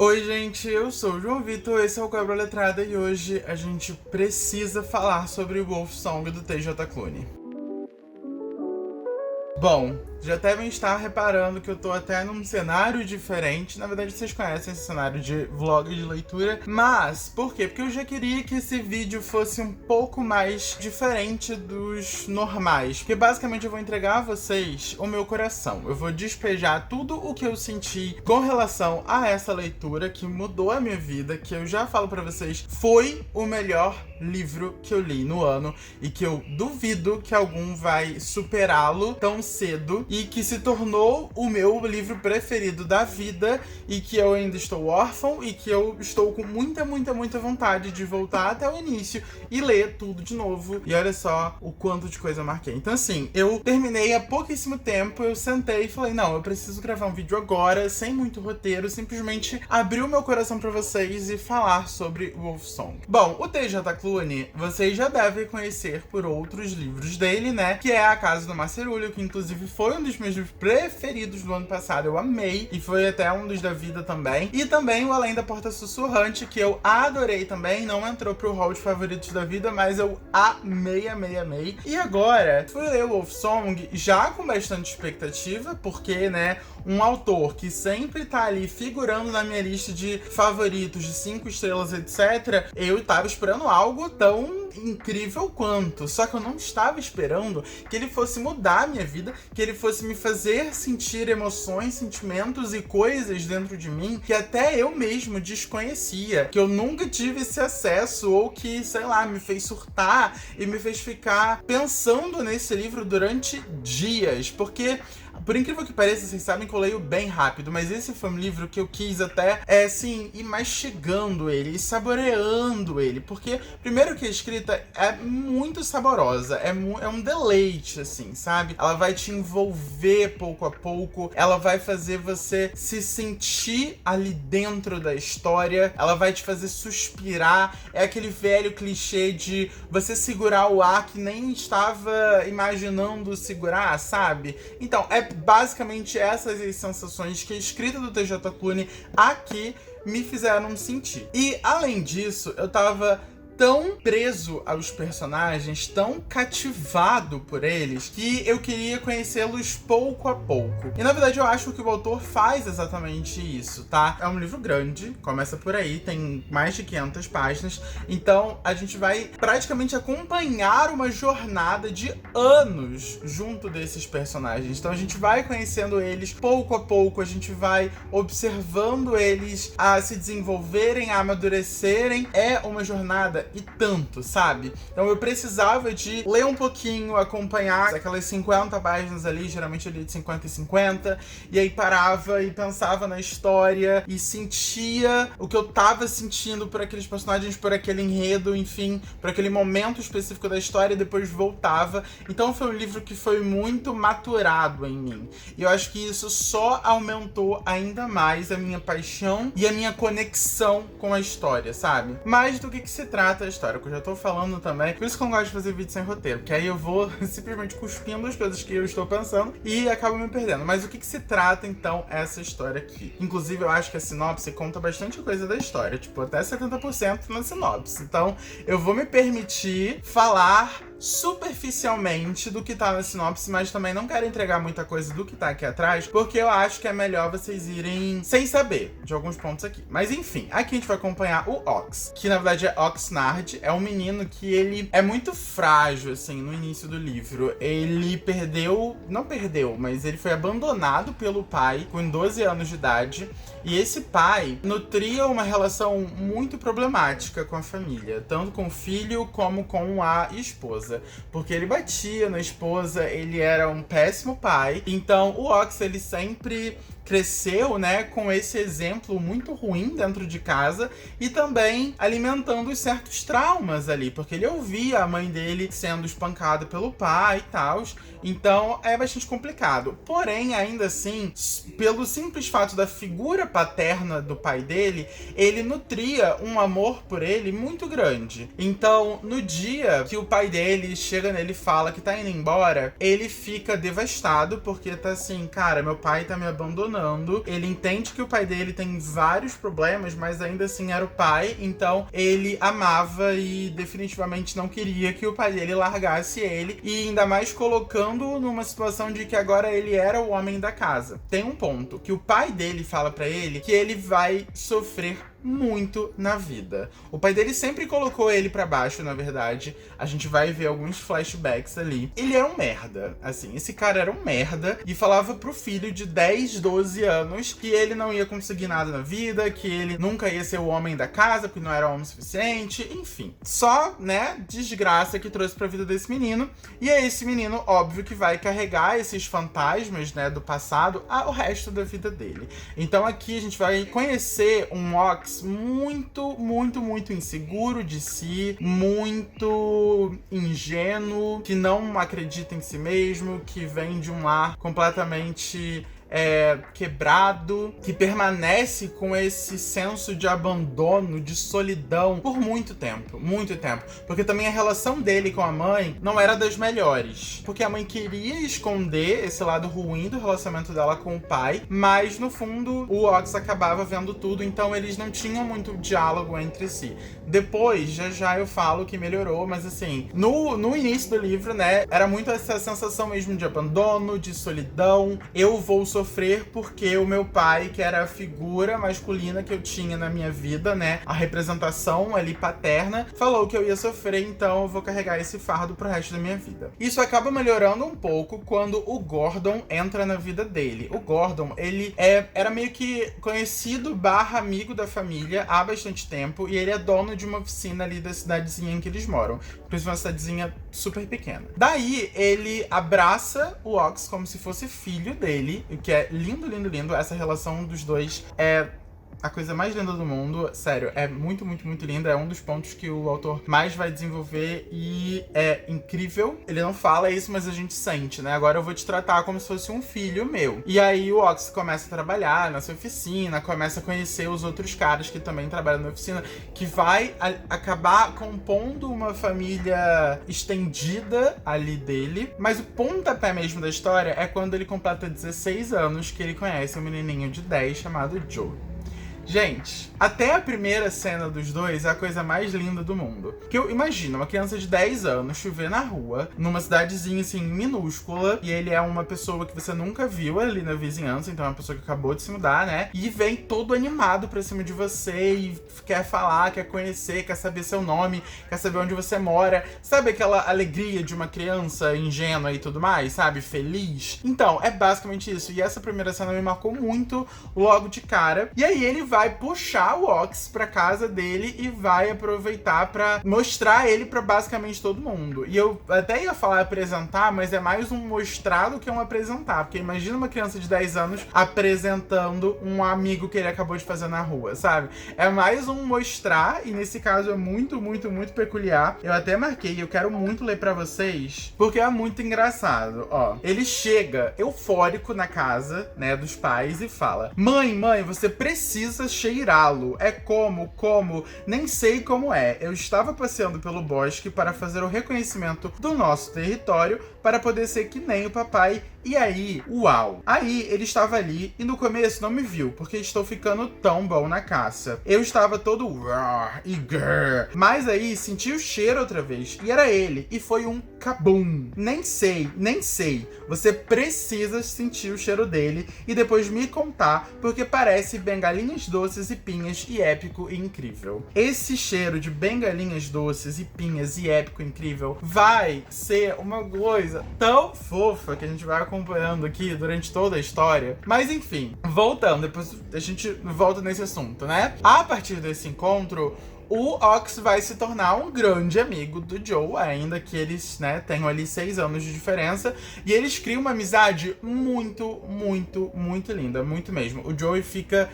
Oi gente, eu sou o João Vitor, esse é o Quebra Letrada e hoje a gente precisa falar sobre o Wolf Song do TJ Clooney. Bom, já devem estar reparando que eu tô até num cenário diferente. Na verdade, vocês conhecem esse cenário de vlog de leitura. Mas, por quê? Porque eu já queria que esse vídeo fosse um pouco mais diferente dos normais. Porque basicamente eu vou entregar a vocês o meu coração. Eu vou despejar tudo o que eu senti com relação a essa leitura que mudou a minha vida, que eu já falo pra vocês, foi o melhor livro que eu li no ano e que eu duvido que algum vai superá-lo tão cedo, e que se tornou o meu livro preferido da vida, e que eu ainda estou órfão e que eu estou com muita vontade de voltar até o início e ler tudo de novo. E olha só o quanto de coisa eu marquei. Então assim, eu terminei há pouquíssimo tempo, eu sentei e falei, não, eu preciso gravar um vídeo agora, sem muito roteiro, simplesmente abrir o meu coração pra vocês e falar sobre Wolf Song. Bom, o TJ Clooney, vocês já devem conhecer por outros livros dele, né? Que é A Casa do Macerulho, que inclusive foi um dos meus livros preferidos do ano passado, eu amei, e foi até um dos da vida também. E também o Além da Porta Sussurrante, que eu adorei também, não entrou pro hall de favoritos da vida, mas eu amei. E agora, fui ler o Wolf Song já com bastante expectativa, porque, né, um autor que sempre tá ali figurando na minha lista de favoritos de 5 estrelas, etc., eu tava esperando algo tão incrível quanto. Só que eu não estava esperando que ele fosse mudar a minha vida, que ele fosse me fazer sentir emoções, sentimentos e coisas dentro de mim que até eu mesmo desconhecia, que eu nunca tive esse acesso, ou que, sei lá, me fez surtar e me fez ficar pensando nesse livro durante dias, porque por incrível que pareça, vocês sabem que eu leio bem rápido, mas esse foi um livro que eu quis até, assim, ir mastigando ele e saboreando ele, porque, primeiro que a escrita é muito saborosa, é um deleite, assim, sabe? Ela vai te envolver pouco a pouco, ela vai fazer você se sentir ali dentro da história, ela vai te fazer suspirar, é aquele velho clichê de você segurar o ar que nem estava imaginando segurar, sabe? Então, é basicamente essas as sensações que a escrita do TJ Clooney aqui me fizeram sentir. E, além disso, eu tava tão preso aos personagens, tão cativado por eles, que eu queria conhecê-los pouco a pouco. E na verdade eu acho que o autor faz exatamente isso, tá? É um livro grande, começa por aí, tem mais de 500 páginas, então a gente vai praticamente acompanhar uma jornada de anos junto desses personagens. Então a gente vai conhecendo eles pouco a pouco, a gente vai observando eles a se desenvolverem, a amadurecerem. É uma jornada e tanto, sabe? Então eu precisava de ler um pouquinho, acompanhar aquelas 50 páginas ali, geralmente eu li de 50 em 50, e aí parava e pensava na história e sentia o que eu tava sentindo por aqueles personagens, por aquele enredo, enfim, por aquele momento específico da história, e depois voltava. Então foi um livro que foi muito maturado em mim. E eu acho que isso só aumentou ainda mais a minha paixão e a minha conexão com a história, sabe? Mas do que se trata a história, que eu já tô falando também, por isso que eu não gosto de fazer vídeo sem roteiro, porque aí eu vou simplesmente cuspindo as coisas que eu estou pensando e acabo me perdendo. Mas o que se trata, então, essa história aqui? Inclusive, eu acho que a sinopse conta bastante coisa da história, tipo, até 70% na sinopse. Então, eu vou me permitir falar superficialmente do que tá na sinopse, mas também não quero entregar muita coisa do que tá aqui atrás, porque eu acho que é melhor vocês irem sem saber de alguns pontos aqui. Mas enfim, aqui a gente vai acompanhar o Ox, que na verdade é Oxnard, é um menino que ele é muito frágil, assim, no início do livro. Ele não perdeu, mas ele foi abandonado pelo pai com 12 anos de idade, e esse pai nutria uma relação muito problemática com a família, tanto com o filho como com a esposa. Porque ele batia na esposa, ele era um péssimo pai. Então o Ox, ele sempre cresceu, né, com esse exemplo muito ruim dentro de casa e também alimentando certos traumas ali, porque ele ouvia a mãe dele sendo espancada pelo pai e tal. Então é bastante complicado. Porém, ainda assim, pelo simples fato da figura paterna do pai dele, ele nutria um amor por ele muito grande. Então, no dia que o pai dele chega nele e fala que tá indo embora, ele fica devastado, porque tá assim, cara, meu pai tá me abandonando, questionando. Ele entende que o pai dele tem vários problemas, mas ainda assim era o pai, então ele amava e definitivamente não queria que o pai dele largasse ele, e ainda mais colocando numa situação de que agora ele era o homem da casa. Tem um ponto que o pai dele fala pra ele que ele vai sofrer muito na vida. O pai dele sempre colocou ele pra baixo, na verdade. A gente vai ver alguns flashbacks ali. Ele era um merda, assim. Esse cara era um merda e falava pro filho de 10, 12 anos que ele não ia conseguir nada na vida, que ele nunca ia ser o homem da casa, porque não era homem suficiente, enfim. Só, né, desgraça que trouxe pra vida desse menino. E é esse menino, óbvio, que vai carregar esses fantasmas, né, do passado ao resto da vida dele. Então aqui a gente vai conhecer um Ox muito, muito, muito inseguro de si, muito ingênuo, que não acredita em si mesmo, que vem de um lar completamente quebrado, que permanece com esse senso de abandono, de solidão por muito tempo, porque também a relação dele com a mãe não era das melhores, porque a mãe queria esconder esse lado ruim do relacionamento dela com o pai, mas no fundo o Ox acabava vendo tudo, então eles não tinham muito diálogo entre si. Depois, já eu falo que melhorou, mas assim, no início do livro, né, era muito essa sensação mesmo de abandono, de solidão. Eu vou sofrer porque o meu pai, que era a figura masculina que eu tinha na minha vida, né, a representação ali paterna, falou que eu ia sofrer, então eu vou carregar esse fardo pro resto da minha vida. Isso acaba melhorando um pouco quando o Gordon entra na vida dele. O Gordon, ele era meio que conhecido / amigo da família há bastante tempo, e ele é dono de uma oficina ali da cidadezinha em que eles moram. Inclusive uma cidadezinha super pequena. Daí, ele abraça o Ox como se fosse filho dele, o que é lindo, lindo, lindo. Essa relação dos dois é a coisa mais linda do mundo, sério, é muito, muito, muito linda. É um dos pontos que o autor mais vai desenvolver e é incrível. Ele não fala isso, mas a gente sente, né? Agora eu vou te tratar como se fosse um filho meu. E aí o Ox começa a trabalhar nessa oficina, começa a conhecer os outros caras que também trabalham na oficina, que vai acabar compondo uma família estendida ali dele. Mas o pontapé mesmo da história é quando ele completa 16 anos, que ele conhece um menininho de 10 chamado Joe. Gente, até a primeira cena dos dois é a coisa mais linda do mundo. Que eu imagino uma criança de 10 anos chover na rua, numa cidadezinha assim, minúscula, e ele é uma pessoa que você nunca viu ali na vizinhança, então é uma pessoa que acabou de se mudar, né? E vem todo animado pra cima de você e quer falar, quer conhecer, quer saber seu nome, quer saber onde você mora. Sabe aquela alegria de uma criança ingênua e tudo mais, sabe? Feliz. Então, é basicamente isso. E essa primeira cena me marcou muito logo de cara. E aí ele vai puxar o Ox pra casa dele e vai aproveitar pra mostrar ele pra basicamente todo mundo. E eu até ia falar apresentar, mas é mais um mostrar do que um apresentar. Porque imagina uma criança de 10 anos apresentando um amigo que ele acabou de fazer na rua, sabe? É mais um mostrar, e nesse caso é muito, muito, muito peculiar. Eu até marquei, eu quero muito ler pra vocês, porque é muito engraçado, ó. Ele chega eufórico na casa, né, dos pais e fala: mãe, você precisa cheirá-lo. É como, nem sei como é. Eu estava passeando pelo bosque para fazer o reconhecimento do nosso território para poder ser que nem o papai. E aí, uau! Aí ele estava ali e no começo não me viu, porque estou ficando tão bom na caça. Eu estava todo e grrr, mas aí senti o cheiro outra vez e era ele, e foi um cabum. Nem sei. Você precisa sentir o cheiro dele e depois me contar, porque parece bengalinhas doces e pinhas e épico e incrível. Esse cheiro de bengalinhas doces e pinhas e épico e incrível vai ser uma coisa tão fofa que a gente vai acompanhando aqui durante toda a história. Mas enfim, voltando, depois a gente volta nesse assunto, né? A partir desse encontro, o Ox vai se tornar um grande amigo do Joe, ainda que eles, né, tenham ali 6 anos de diferença. E eles criam uma amizade muito, muito, muito linda, muito mesmo. O Joe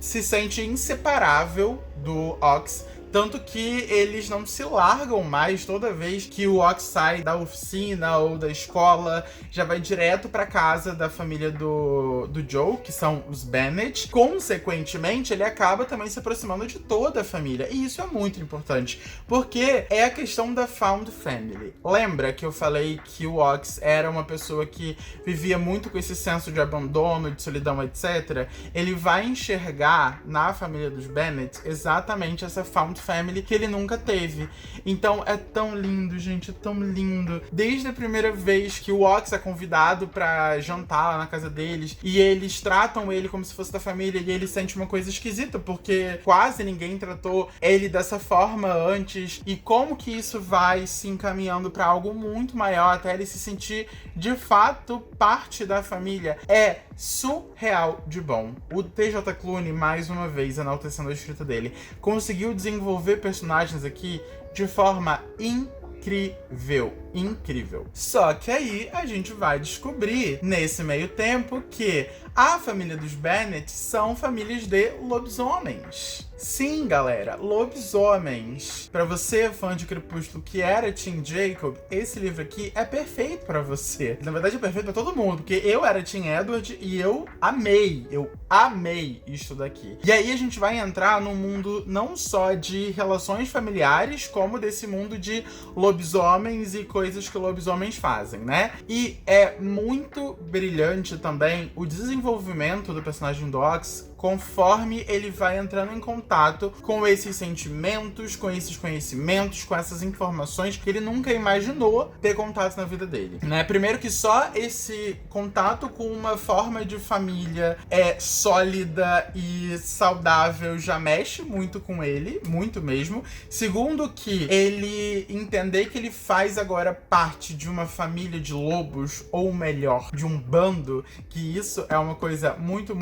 se sente inseparável do Ox, Tanto que eles não se largam mais. Toda vez que o Ox sai da oficina ou da escola, já vai direto pra casa da família do Joe, que são os Bennet. Consequentemente, ele acaba também se aproximando de toda a família. E isso é muito importante, porque é a questão da Found Family. Lembra que eu falei que o Ox era uma pessoa que vivia muito com esse senso de abandono, de solidão, etc? Ele vai enxergar na família dos Bennet exatamente essa Found Family que ele nunca teve. Então é tão lindo, gente, é tão lindo. Desde a primeira vez que o Ox é convidado pra jantar lá na casa deles, e eles tratam ele como se fosse da família, e ele sente uma coisa esquisita, porque quase ninguém tratou ele dessa forma antes, e como que isso vai se encaminhando pra algo muito maior, até ele se sentir de fato parte da família. É surreal de bom. O TJ Clooney, mais uma vez, enaltecendo a escrita dele, conseguiu desenvolver personagens aqui de forma incrível. Só que aí a gente vai descobrir, nesse meio tempo, que a família dos Bennet são famílias de lobisomens. Sim, galera, lobisomens. Pra você, fã de Crepúsculo, que era Team Jacob, esse livro aqui é perfeito pra você. Na verdade, é perfeito pra todo mundo, porque eu era Team Edward e eu amei isto daqui. E aí a gente vai entrar num mundo não só de relações familiares, como desse mundo de lobisomens e coisas que lobisomens fazem, né? E é muito brilhante também o desenvolvimento do personagem do Ox conforme ele vai entrando em contato com esses sentimentos, com esses conhecimentos, com essas informações que ele nunca imaginou ter contato na vida dele, né? Primeiro que só esse contato com uma forma de família sólida e saudável já mexe muito com ele, muito mesmo. Segundo que ele entender que ele faz agora parte de uma família de lobos, ou melhor, de um bando, que isso é uma coisa muito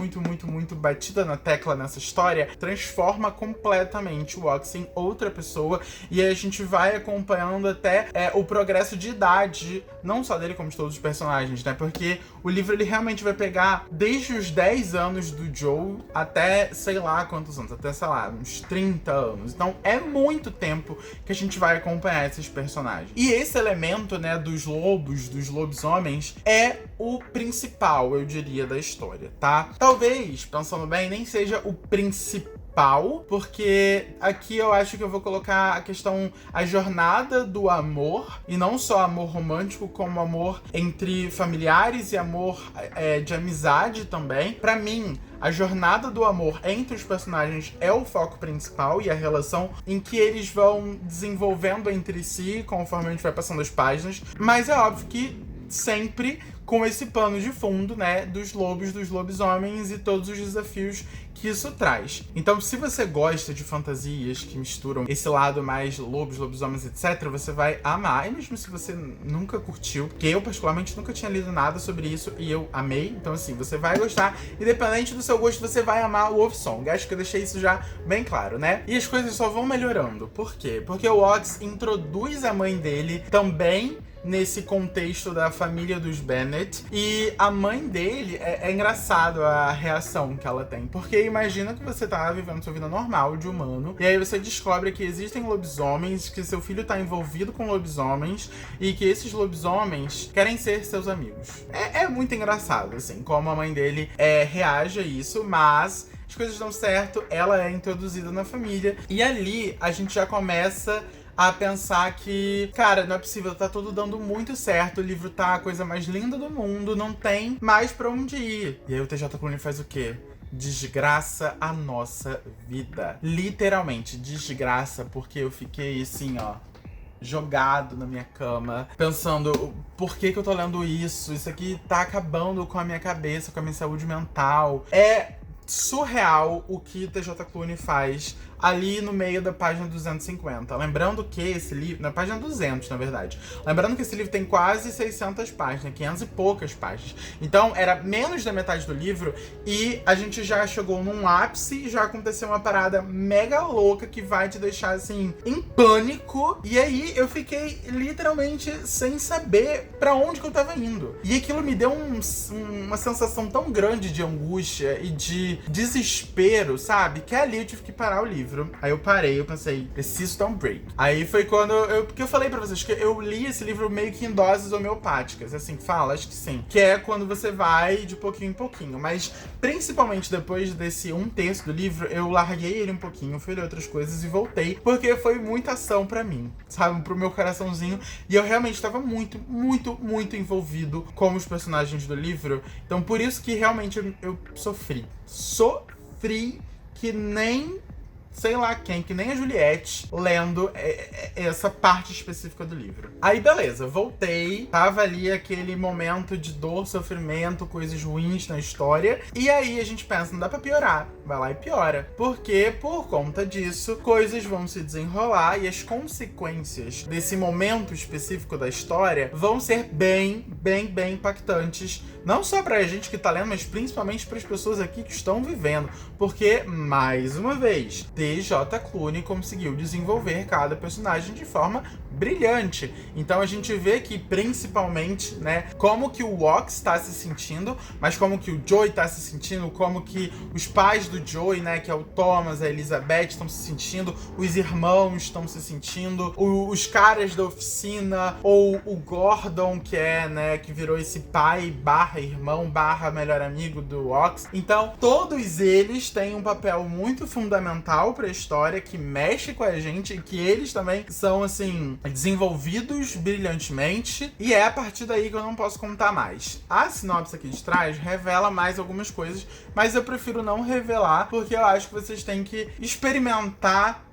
batida na tecla nessa história, transforma completamente o Ox em outra pessoa, e a gente vai acompanhando até o progresso de idade, não só dele, como de todos os personagens, né? Porque o livro ele realmente vai pegar desde os 10 anos do Joe até sei lá quantos anos, até sei lá, uns 30 anos. Então é muito tempo que a gente vai acompanhar esses personagens. E esse elemento, né, dos lobos, dos lobisomens, é o principal, eu diria, da história, tá? Talvez, pensando bem, nem seja o principal, porque aqui eu acho que eu vou colocar a questão, a jornada do amor, e não só amor romântico, como amor entre familiares e amor de amizade também. Pra mim, a jornada do amor entre os personagens é o foco principal, e a relação em que eles vão desenvolvendo entre si conforme a gente vai passando as páginas, mas é óbvio que sempre com esse pano de fundo, né, dos lobos, dos lobisomens e todos os desafios que isso traz. Então, se você gosta de fantasias que misturam esse lado mais lobos, lobisomens, etc., você vai amar. E mesmo se você nunca curtiu, porque eu particularmente nunca tinha lido nada sobre isso e eu amei, então assim, você vai gostar. Independente do seu gosto, você vai amar o Wolfsong. Acho que eu deixei isso já bem claro, né? E as coisas só vão melhorando. Por quê? Porque o Ox introduz a mãe dele também nesse contexto da família dos Bennet, e a mãe dele, é engraçado a reação que ela tem, porque imagina que você tá vivendo sua vida normal de humano, e aí você descobre que existem lobisomens, que seu filho tá envolvido com lobisomens, e que esses lobisomens querem ser seus amigos. É muito engraçado, assim, como a mãe dele reage a isso, mas as coisas dão certo, ela é introduzida na família, e ali a gente já começa a pensar que, cara, não é possível, tá tudo dando muito certo, o livro tá a coisa mais linda do mundo, não tem mais pra onde ir. E aí o TJ Clooney faz o quê? Desgraça a nossa vida. Literalmente, desgraça, porque eu fiquei assim, ó, jogado na minha cama, pensando, por que eu tô lendo isso? Isso aqui tá acabando com a minha cabeça, com a minha saúde mental. É surreal o que TJ Clooney faz ali no meio da página 250. Lembrando que esse livro, na página 200, na verdade. Lembrando que esse livro tem quase 600 páginas, 500 e poucas páginas. Então, era menos da metade do livro e a gente já chegou num ápice e já aconteceu uma parada mega louca que vai te deixar, assim, em pânico. E aí, eu fiquei literalmente sem saber pra onde que eu tava indo. E aquilo me deu uma sensação tão grande de angústia e de desespero, sabe? Que ali eu tive que parar o livro. livro, aí eu parei, eu pensei, preciso dar um break. Aí foi quando porque eu falei pra vocês que eu li esse livro meio que em doses homeopáticas, assim, fala, acho que sim. Que é quando você vai de pouquinho em pouquinho, mas principalmente depois desse 1/3 do livro, eu larguei ele um pouquinho, fui ler outras coisas e voltei, porque foi muita ação pra mim, sabe, pro meu coraçãozinho, e eu realmente tava muito, muito, muito envolvido com os personagens do livro, então por isso que realmente eu sofri que nem sei lá quem, que nem a Juliette, lendo essa parte específica do livro. Aí beleza, voltei, tava ali aquele momento de dor, sofrimento, coisas ruins na história, e aí a gente pensa, não dá pra piorar, vai lá e piora. Porque, por conta disso, coisas vão se desenrolar e as consequências desse momento específico da história vão ser bem, bem, bem impactantes, não só pra gente que tá lendo, mas principalmente pras pessoas aqui que estão vivendo, porque, mais uma vez, J. Clooney conseguiu desenvolver cada personagem de forma brilhante. Então a gente vê que principalmente, né, como que o Ox tá se sentindo, mas como que o Joey tá se sentindo, como que os pais do Joey, né, que é o Thomas, a Elizabeth, estão se sentindo, os irmãos estão se sentindo, os caras da oficina, ou o Gordon, que é, né, que virou esse pai barra irmão barra melhor amigo do Ox. Então todos eles têm um papel muito fundamental pra história, que mexe com a gente e que eles também são, assim, desenvolvidos brilhantemente, e é a partir daí que eu não posso contar mais. A sinopse aqui de trás revela mais algumas coisas, mas eu prefiro não revelar, porque eu acho que vocês têm que experimentar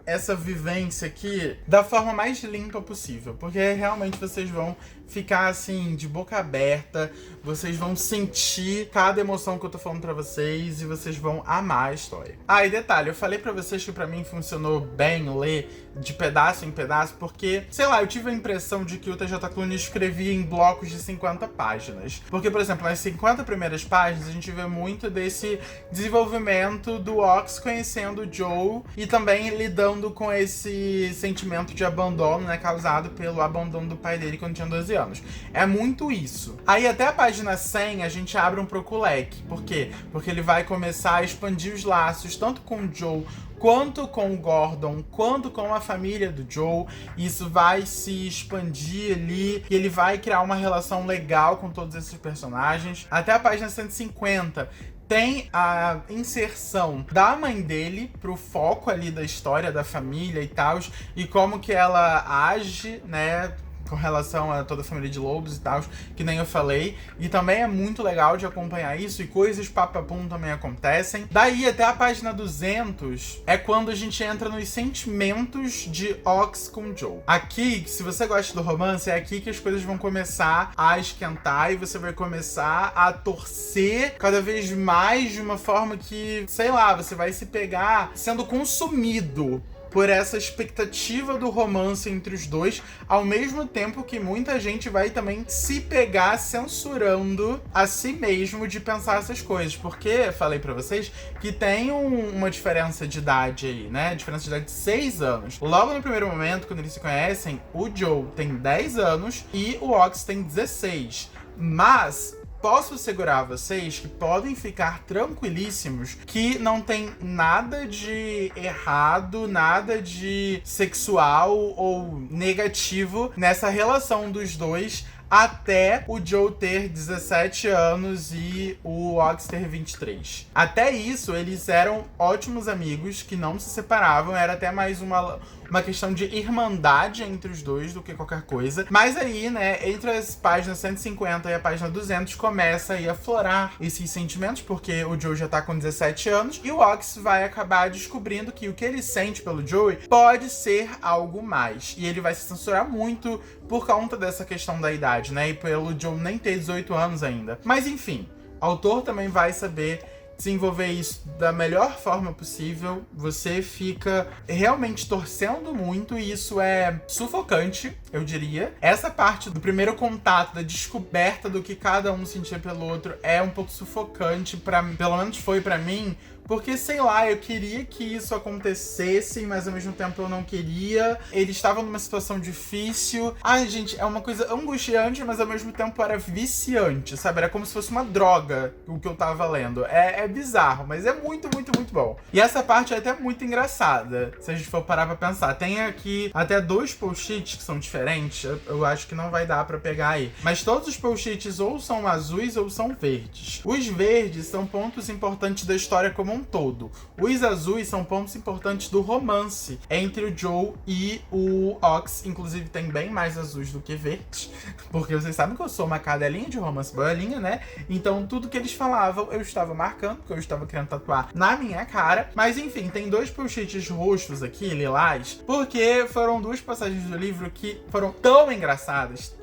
essa vivência aqui da forma mais limpa possível, porque realmente vocês vão ficar assim, de boca aberta, vocês vão sentir cada emoção que eu tô falando pra vocês e vocês vão amar a história. Ah, e detalhe, eu falei pra vocês que pra mim funcionou bem ler de pedaço em pedaço, porque, sei lá, eu tive a impressão de que o TJ Clooney escrevia em blocos de 50 páginas. Porque, por exemplo, nas 50 primeiras páginas a gente vê muito desse desenvolvimento do Ox conhecendo o Joe e também lidando com esse sentimento de abandono, né, causado pelo abandono do pai dele quando tinha 12 anos. É muito isso. Aí até a página 100 a gente abre um pouco o leque. Por quê? Porque ele vai começar a expandir os laços, tanto com o Joe, quanto com o Gordon, quanto com a família do Joe. Isso vai se expandir ali e ele vai criar uma relação legal com todos esses personagens. Até a página 150 tem a inserção da mãe dele pro foco ali da história da família e tal, e como que ela age, né, com relação a toda a família de lobos e tal, que nem eu falei. E também é muito legal de acompanhar isso, e coisas papapum também acontecem. Daí até a página 200 é quando a gente entra nos sentimentos de Ox com Joe. Aqui, se você gosta do romance, é aqui que as coisas vão começar a esquentar e você vai começar a torcer cada vez mais de uma forma que, sei lá, você vai se pegar sendo consumido por essa expectativa do romance entre os dois, ao mesmo tempo que muita gente vai também se pegar censurando a si mesmo de pensar essas coisas, porque, falei pra vocês, que tem uma diferença de idade aí, né, diferença de idade de 6 anos. Logo no primeiro momento, quando eles se conhecem, o Joe tem 10 anos e o Ox tem 16, mas posso assegurar a vocês que podem ficar tranquilíssimos que não tem nada de errado, nada de sexual ou negativo nessa relação dos dois, até o Joe ter 17 anos e o Ox ter 23. Até isso, eles eram ótimos amigos que não se separavam, era até mais uma questão de irmandade entre os dois do que qualquer coisa. Mas aí, né, entre as páginas 150 e a página 200, começa aí a aflorar esses sentimentos, porque o Joe já tá com 17 anos e o Ox vai acabar descobrindo que o que ele sente pelo Joey pode ser algo mais. E ele vai se censurar muito por conta dessa questão da idade, né, e pelo Joe nem ter 18 anos ainda. Mas enfim, o autor também vai saber desenvolver isso da melhor forma possível. Você fica realmente torcendo muito e isso é sufocante, eu diria. Essa parte do primeiro contato, da descoberta do que cada um sentia pelo outro, é um pouco sufocante, pelo menos foi pra mim, porque, sei lá, eu queria que isso acontecesse, mas ao mesmo tempo eu não queria. Eles estavam numa situação difícil. Ai, gente, é uma coisa angustiante, mas ao mesmo tempo era viciante, sabe? Era como se fosse uma droga o que eu tava lendo. É bizarro, mas é muito, muito, muito bom. E essa parte é até muito engraçada, se a gente for parar pra pensar. Tem aqui até 2 post-its que são diferentes. Eu acho que não vai dar pra pegar aí. Mas todos os post-its ou são azuis ou são verdes. Os verdes são pontos importantes da história como um todo. Os azuis são pontos importantes do romance entre o Joe e o Ox. Inclusive tem bem mais azuis do que verdes, porque vocês sabem que eu sou uma cadelinha de romance boiolinha, né? Então tudo que eles falavam eu estava marcando, porque eu estava querendo tatuar na minha cara. Mas enfim, tem 2 post-its roxos aqui, lilás, porque foram 2 passagens do livro que foram tão engraçadas,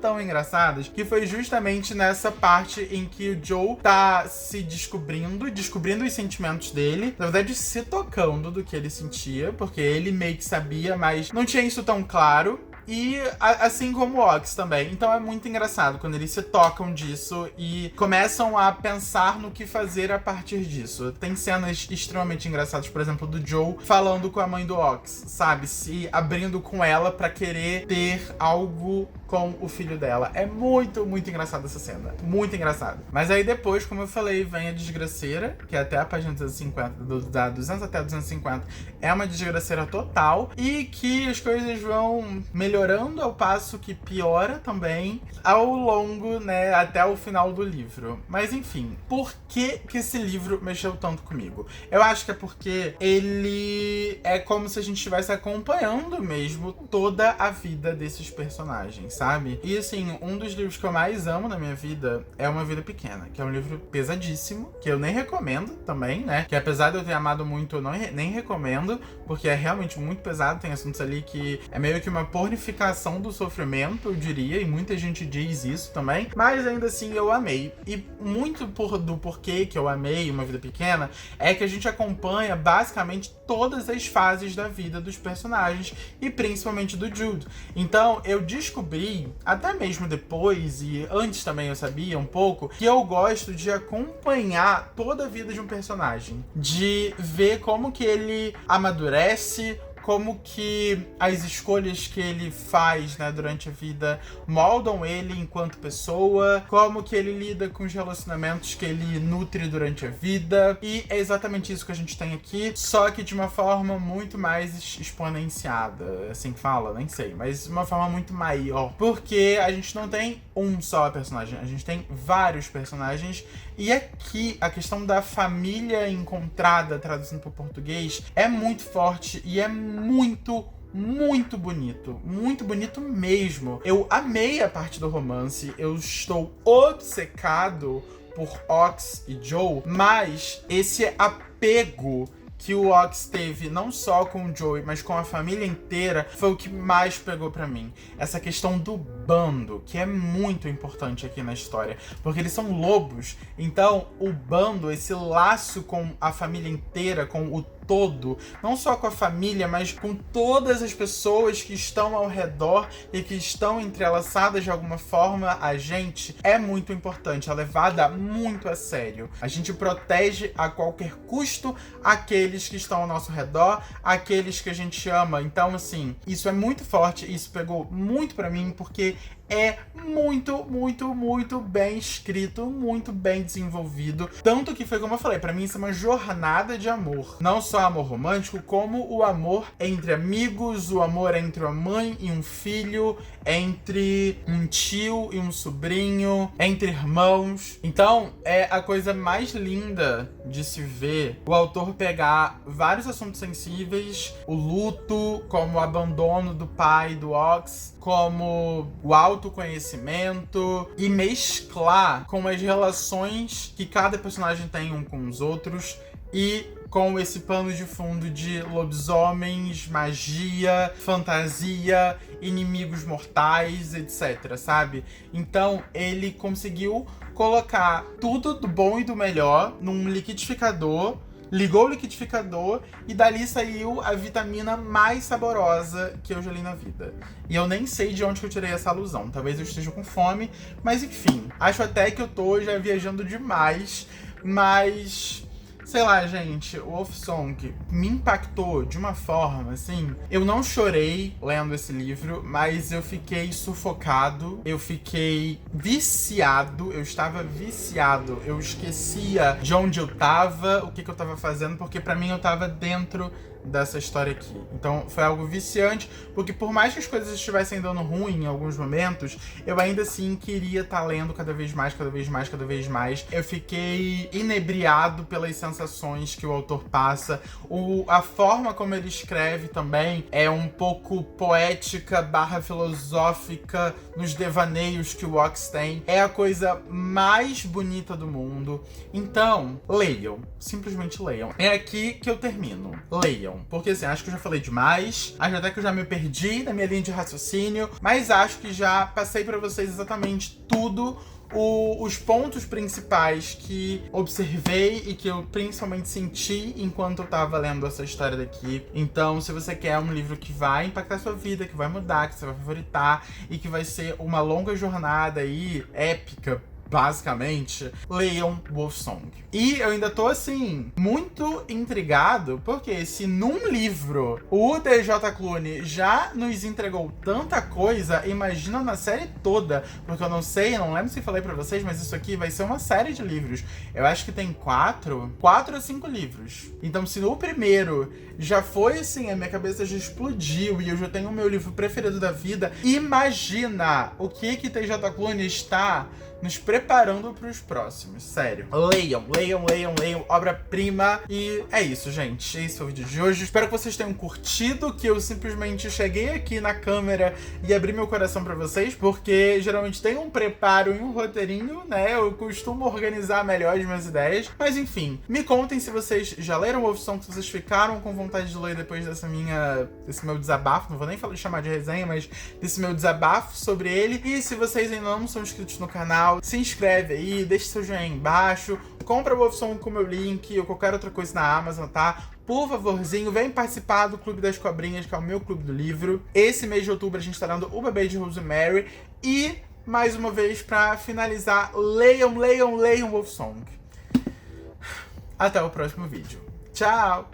tão engraçadas, que foi justamente nessa parte em que o Joe tá se descobrindo os sentimentos dele, na verdade se tocando do que ele sentia, porque ele meio que sabia, mas não tinha isso tão claro. E assim como o Ox também. Então é muito engraçado quando eles se tocam disso e começam a pensar no que fazer a partir disso. Tem cenas extremamente engraçadas, por exemplo, do Joe falando com a mãe do Ox, sabe? Se abrindo com ela pra querer ter algo com o filho dela. É muito, muito engraçada essa cena. Muito engraçado. Mas aí depois, como eu falei, vem a desgraceira, que é até a página 250, da 200 até a 250, é uma desgraceira total, e que as coisas vão melhorando ao passo que piora também ao longo, né, até o final do livro. Mas enfim, por que esse livro mexeu tanto comigo? Eu acho que é porque ele é como se a gente estivesse acompanhando mesmo toda a vida desses personagens, sabe? E assim, um dos livros que eu mais amo na minha vida é Uma Vida Pequena, que é um livro pesadíssimo, que eu nem recomendo também, né? Que apesar de eu ter amado muito, eu nem recomendo, porque é realmente muito pesado, tem assuntos ali que é meio que uma pornificação do sofrimento, eu diria, e muita gente diz isso também, mas ainda assim eu amei. E muito do porquê que eu amei Uma Vida Pequena é que a gente acompanha basicamente todas as fases da vida dos personagens, e principalmente do Jude. Então eu descobri, até mesmo depois, e antes também eu sabia um pouco, que eu gosto de acompanhar toda a vida de um personagem, de ver como que ele amadurece, como que as escolhas que ele faz, né, durante a vida moldam ele enquanto pessoa, como que ele lida com os relacionamentos que ele nutre durante a vida. E é exatamente isso que a gente tem aqui, só que de uma forma muito mais exponenciada, assim que fala, nem sei, mas de uma forma muito maior, porque a gente não tem um só personagem, a gente tem vários personagens. E aqui a questão da família encontrada, traduzindo para o português, é muito forte e é muito bonito mesmo. Eu amei a parte do romance, eu estou obcecado por Ox e Joe, mas esse apego que o Ox teve não só com o Joey, mas com a família inteira, foi o que mais pegou pra mim. Essa questão do bando, que é muito importante aqui na história, porque eles são lobos, então o bando, esse laço com a família inteira, com o todo, não só com a família, mas com todas as pessoas que estão ao redor e que estão entrelaçadas de alguma forma a gente, é muito importante, é levada muito a sério. A gente protege a qualquer custo aqueles que estão ao nosso redor, aqueles que a gente ama. Então, assim, isso é muito forte, isso pegou muito pra mim, porque é muito bem escrito, muito bem desenvolvido. Tanto que foi como eu falei, pra mim isso é uma jornada de amor. Não só amor romântico, como o amor entre amigos, o amor entre uma mãe e um filho, entre um tio e um sobrinho, entre irmãos. Então, é a coisa mais linda de se ver o autor pegar vários assuntos sensíveis, o luto, como o abandono do pai do Ox, como o autoconhecimento, e mesclar com as relações que cada personagem tem um com os outros, e com esse pano de fundo de lobisomens, magia, fantasia, inimigos mortais, etc, sabe? Então ele conseguiu colocar tudo do bom e do melhor num liquidificador, ligou o liquidificador e dali saiu a vitamina mais saborosa que eu já li na vida. E eu nem sei de onde que eu tirei essa alusão. Talvez eu esteja com fome, mas enfim. Acho até que eu tô já viajando demais, mas Sei lá, gente, o Wolf Song me impactou de uma forma, assim... Eu não chorei lendo esse livro, mas eu fiquei sufocado, eu fiquei viciado, eu estava viciado. Eu esquecia de onde eu tava, o que eu tava fazendo, porque pra mim eu tava dentro dessa história aqui. Então foi algo viciante, porque por mais que as coisas estivessem dando ruim em alguns momentos, eu ainda assim queria estar lendo cada vez mais, cada vez mais, cada vez mais. Eu fiquei inebriado pelas sensações que o autor passa. A forma como ele escreve também é um pouco poética / filosófica nos devaneios que o Ox tem. É a coisa mais bonita do mundo. Então, leiam. Simplesmente leiam. É aqui que eu termino. Leiam. Porque assim, acho que eu já falei demais. Acho até que eu já me perdi na minha linha de raciocínio. Mas acho que já passei pra vocês exatamente tudo. Os pontos principais que observei e que eu principalmente senti enquanto eu tava lendo essa história daqui. Então, se você quer um livro que vai impactar a sua vida, que vai mudar, que você vai favoritar e que vai ser uma longa jornada aí, épica, basicamente, leiam Wolfsong. E eu ainda tô, assim, muito intrigado, porque se num livro o DJ Clooney já nos entregou tanta coisa, imagina na série toda, porque eu não lembro se falei pra vocês, mas isso aqui vai ser uma série de livros. Eu acho que tem 4 a 5 livros. Então, se no primeiro já foi assim, a minha cabeça já explodiu e eu já tenho o meu livro preferido da vida, imagina o que DJ Clooney está nos preparando pros próximos, sério. Leiam, obra-prima. E é isso, gente. Esse foi o vídeo de hoje. Espero que vocês tenham curtido, que eu simplesmente cheguei aqui na câmera e abri meu coração pra vocês, porque geralmente tem um preparo e um roteirinho, né? Eu costumo organizar melhor as minhas ideias. Mas enfim, me contem se vocês já leram o Wolfsong, se vocês ficaram com vontade de ler depois desse meu desabafo. Não vou nem chamar de resenha, mas desse meu desabafo sobre ele. E se vocês ainda não são inscritos no canal, se inscreve aí, deixa seu joinha aí embaixo, compra o Wolfsong com o meu link ou qualquer outra coisa na Amazon, tá? Por favorzinho, vem participar do Clube das Cobrinhas, que é o meu clube do livro. Esse mês de outubro a gente tá dando O Bebê de Rosemary. E, mais uma vez, pra finalizar, leiam Wolfsong. Até o próximo vídeo. Tchau!